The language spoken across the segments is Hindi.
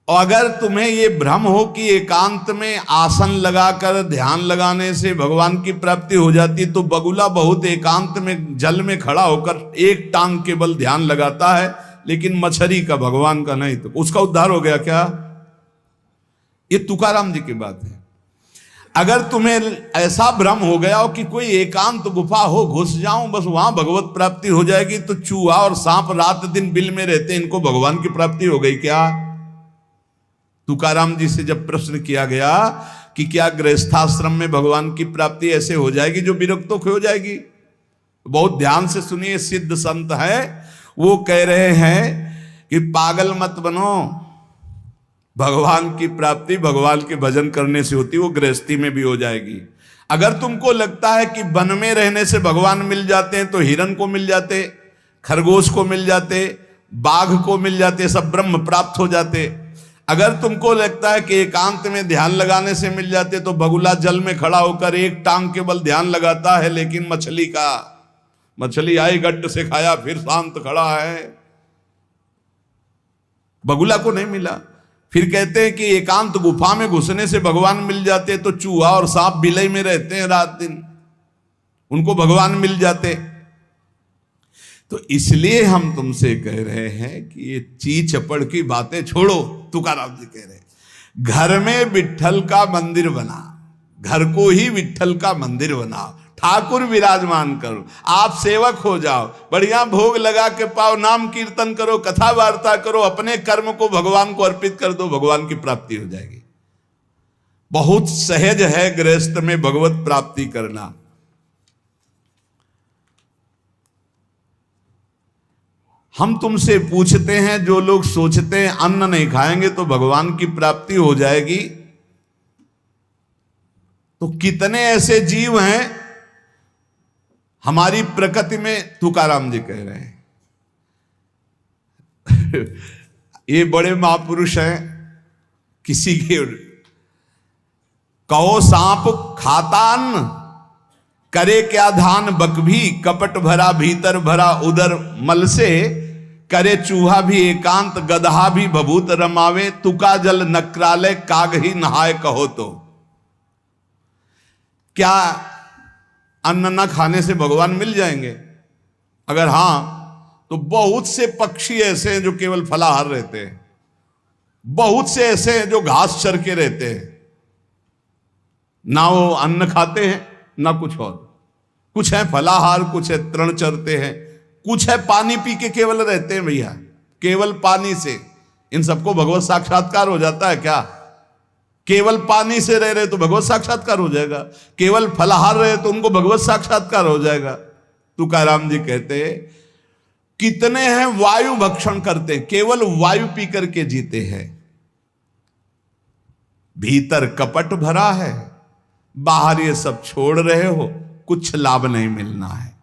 और अगर तुम्हें ये भ्रम हो कि एकांत में आसन लगाकर ध्यान लगाने से भगवान की प्राप्ति हो जाती, तो बगुला बहुत एकांत में जल में खड़ा होकर एक टांग केवल ध्यान लगाता है, लेकिन मछली का, भगवान का नहीं, तो उसका उद्धार हो गया क्या? ये तुकाराम जी की बात है। अगर तुम्हें ऐसा भ्रम हो गया हो कि कोई एकांत गुफा हो, घुस जाऊं बस वहां भगवत प्राप्ति हो जाएगी, तो चूहा और सांप रात दिन बिल में रहते हैं, इनको भगवान की प्राप्ति हो गई क्या? तुकाराम जी से जब प्रश्न किया गया कि क्या गृहस्थाश्रम में भगवान की प्राप्ति ऐसे हो जाएगी जो विरक्तों की हो जाएगी, बहुत ध्यान से सुनिए, सिद्ध संत है, वो कह रहे हैं कि पागल मत बनो, भगवान की प्राप्ति भगवान के भजन करने से होती, वो गृहस्थी में भी हो जाएगी। अगर तुमको लगता है कि वन में रहने से भगवान मिल जाते हैं, तो हिरन को मिल जाते, खरगोश को मिल जाते, बाघ को मिल जाते, सब ब्रह्म प्राप्त हो जाते। अगर तुमको लगता है कि एकांत में ध्यान लगाने से मिल जाते, तो बगुला जल में खड़ा होकर एक टांग केवल ध्यान लगाता है, लेकिन मछली आई गट्ट से खाया फिर शांत खड़ा है, बगुला को नहीं मिला। फिर कहते हैं कि एकांत गुफा में घुसने से भगवान मिल जाते, तो चूहा और सांप बिलई में रहते हैं रात दिन, उनको भगवान मिल जाते। तो इसलिए हम तुमसे कह रहे हैं कि ये ची चपड़ की बातें छोड़ो। तुकाराम जी कह रहे हैं घर में विट्ठल का मंदिर बना, घर को ही विट्ठल का मंदिर बनाओ, ठाकुर विराजमान करो, आप सेवक हो जाओ, बढ़िया भोग लगा के पाओ, नाम कीर्तन करो, कथा वार्ता करो, अपने कर्म को भगवान को अर्पित कर दो, भगवान की प्राप्ति हो जाएगी। बहुत सहज है गृहस्थ में भगवत प्राप्ति करना। हम तुमसे पूछते हैं, जो लोग सोचते हैं अन्न नहीं खाएंगे तो भगवान की प्राप्ति हो जाएगी, तो कितने ऐसे जीव हैं हमारी प्रकृति में? तुकाराम जी कह रहे हैं ये बड़े महापुरुष हैं, किसी के कहो सांप खाता अन्न, करे क्या धान बक भी, कपट भरा भीतर भरा उदर मल से, करे चूहा भी एकांत गदहा भी भभूत रमावे, तुका जल नक्रालय काग ही नहाय कहो। तो क्या अन्न न खाने से भगवान मिल जाएंगे? अगर हां, तो बहुत से पक्षी ऐसे हैं जो केवल फलाहार रहते हैं, बहुत से ऐसे हैं जो घास चर के रहते हैं, ना वो अन्न खाते हैं ना कुछ और, कुछ है फलाहार, कुछ है तृण चरते हैं, कुछ है पानी पी के केवल रहते हैं। भैया केवल पानी से इन सबको भगवत साक्षात्कार हो जाता है क्या? केवल पानी से रह रहे तो भगवत साक्षात्कार हो जाएगा, केवल फलाहार रहे तो उनको भगवत साक्षात्कार हो जाएगा। तुकाराम जी कहते हैं कितने हैं वायु भक्षण करते, केवल वायु पी करके जीते हैं, भीतर कपट भरा है, बाहर ये सब छोड़ रहे हो, कुछ लाभ नहीं मिलना है।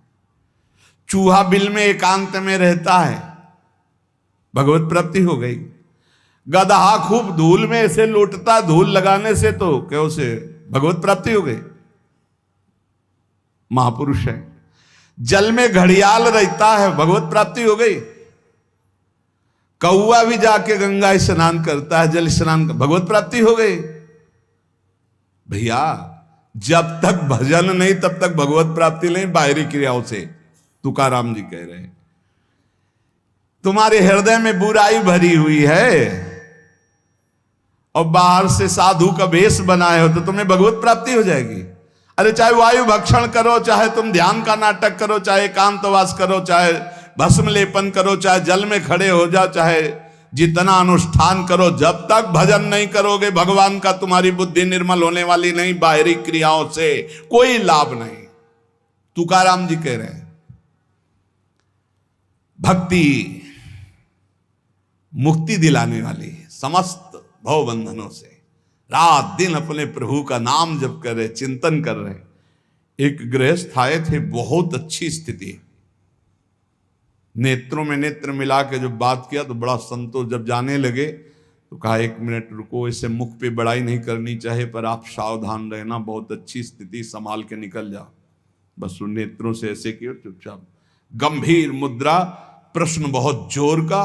चूहा बिल में एकांत में रहता है, भगवत प्राप्ति हो गई। गदहा खूब धूल में ऐसे लौटता, धूल लगाने से तो क्या उसे भगवत प्राप्ति हो गई, महापुरुष है। जल में घड़ियाल रहता है, भगवत प्राप्ति हो गई। कौआ भी जाके गंगा स्नान करता है, जल स्नान, भगवत प्राप्ति हो गई। भैया जब तक भजन नहीं तब तक भगवत प्राप्ति नहीं, बाहरी क्रियाओं से। तुकाराम जी कह रहे हैं तुम्हारे हृदय में बुराई भरी हुई है और बाहर से साधु का भेष बनाए हो, तो तुम्हें भगवत प्राप्ति हो जाएगी। अरे चाहे वायु भक्षण करो, चाहे तुम ध्यान का नाटक करो, चाहे एकांतवास करो, चाहे भस्म लेपन करो, चाहे जल में खड़े हो जाओ, चाहे जितना अनुष्ठान करो, जब तक भजन नहीं करोगे भगवान का, तुम्हारी बुद्धि निर्मल होने वाली नहीं, बाहरी क्रियाओं से कोई लाभ नहीं। तुकाराम जी कह रहे हैं भक्ति मुक्ति दिलाने वाली है समस्त भव बंधनों से। रात दिन अपने प्रभु का नाम जप कर रहे, चिंतन कर रहे। एक गृहस्थ आए थे, बहुत अच्छी स्थिति, नेत्रों में नेत्र मिला के जब बात किया तो बड़ा संतोष। जब जाने लगे तो कहा 1 मिनट रुको, इसे मुख पे बड़ाई नहीं करनी चाहिए, पर आप सावधान रहना, बहुत अच्छी स्थिति, संभाल के निकल जाओ। बस उन नेत्रों से ऐसे किया, चुपचाप गंभीर मुद्रा, प्रश्न बहुत जोर का,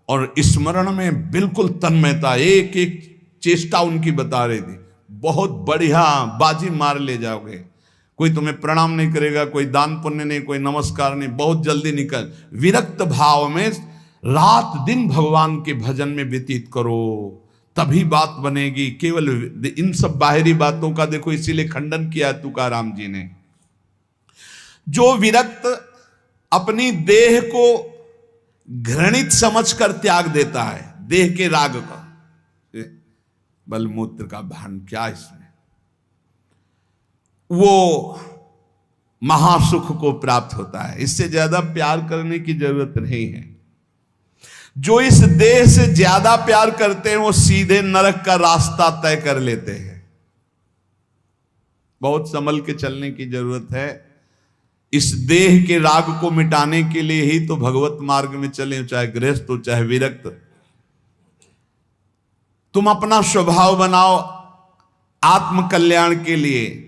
और स्मरण में बिल्कुल तन्मयता, एक एक चेष्टा उनकी बता रही थी। बहुत बढ़िया बाजी मार ले जाओगे, कोई तुम्हें प्रणाम नहीं करेगा, कोई दान पुण्य नहीं, कोई नमस्कार नहीं, बहुत जल्दी निकल। विरक्त भाव में रात दिन भगवान के भजन में व्यतीत करो, तभी बात बनेगी। केवल इन सब बाहरी बातों का देखो इसीलिए खंडन किया तुकाराम जी ने। जो विरक्त अपनी देह को घृणित समझकर त्याग देता है, देह के राग का, बलमूत्र का भान क्या इसमें, वो महासुख को प्राप्त होता है। इससे ज्यादा प्यार करने की जरूरत नहीं है। जो इस देह से ज्यादा प्यार करते हैं वो सीधे नरक का रास्ता तय कर लेते हैं। बहुत संभल के चलने की जरूरत है। इस देह के राग को मिटाने के लिए ही तो भगवत मार्ग में चले, चाहे गृहस्थ हो चाहे विरक्त। तुम अपना स्वभाव बनाओ आत्म कल्याण के लिए।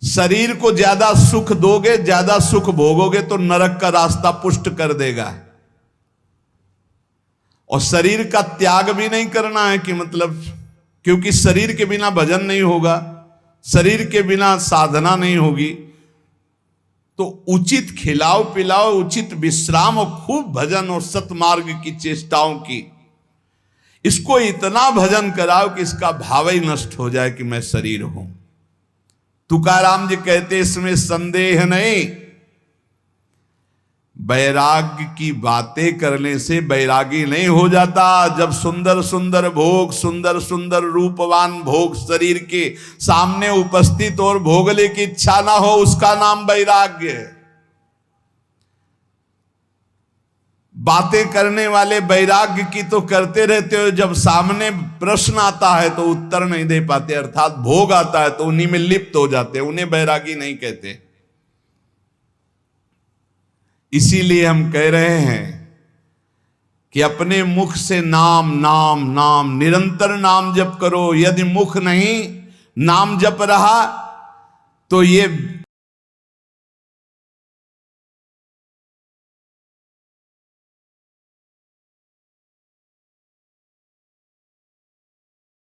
शरीर को ज्यादा सुख दोगे, ज्यादा सुख भोगोगे तो नरक का रास्ता पुष्ट कर देगा। और शरीर का त्याग भी नहीं करना है कि मतलब, क्योंकि शरीर के बिना भजन नहीं होगा, शरीर के बिना साधना नहीं होगी। तो उचित खिलाओ पिलाओ, उचित विश्राम और खूब भजन और सतमार्ग की चेष्टाओं की। इसको इतना भजन कराओ कि इसका भाव ही नष्ट हो जाए कि मैं शरीर हूं। तुकाराम जी कहते इसमें संदेह नहीं। वैराग्य की बातें करने से वैरागी नहीं हो जाता। जब सुंदर सुंदर भोग, सुंदर सुंदर रूपवान भोग शरीर के सामने उपस्थित और भोगने की इच्छा ना हो, उसका नाम वैराग्य है। बातें करने वाले वैराग्य की तो करते रहते हो, जब सामने प्रश्न आता है तो उत्तर नहीं दे पाते, अर्थात भोग आता है तो उन्हीं में लिप्त हो जाते, उन्हें वैरागी नहीं कहते। इसीलिए हम कह रहे हैं कि अपने मुख से नाम नाम नाम, निरंतर नाम जप करो। यदि मुख नहीं नाम जप रहा तो ये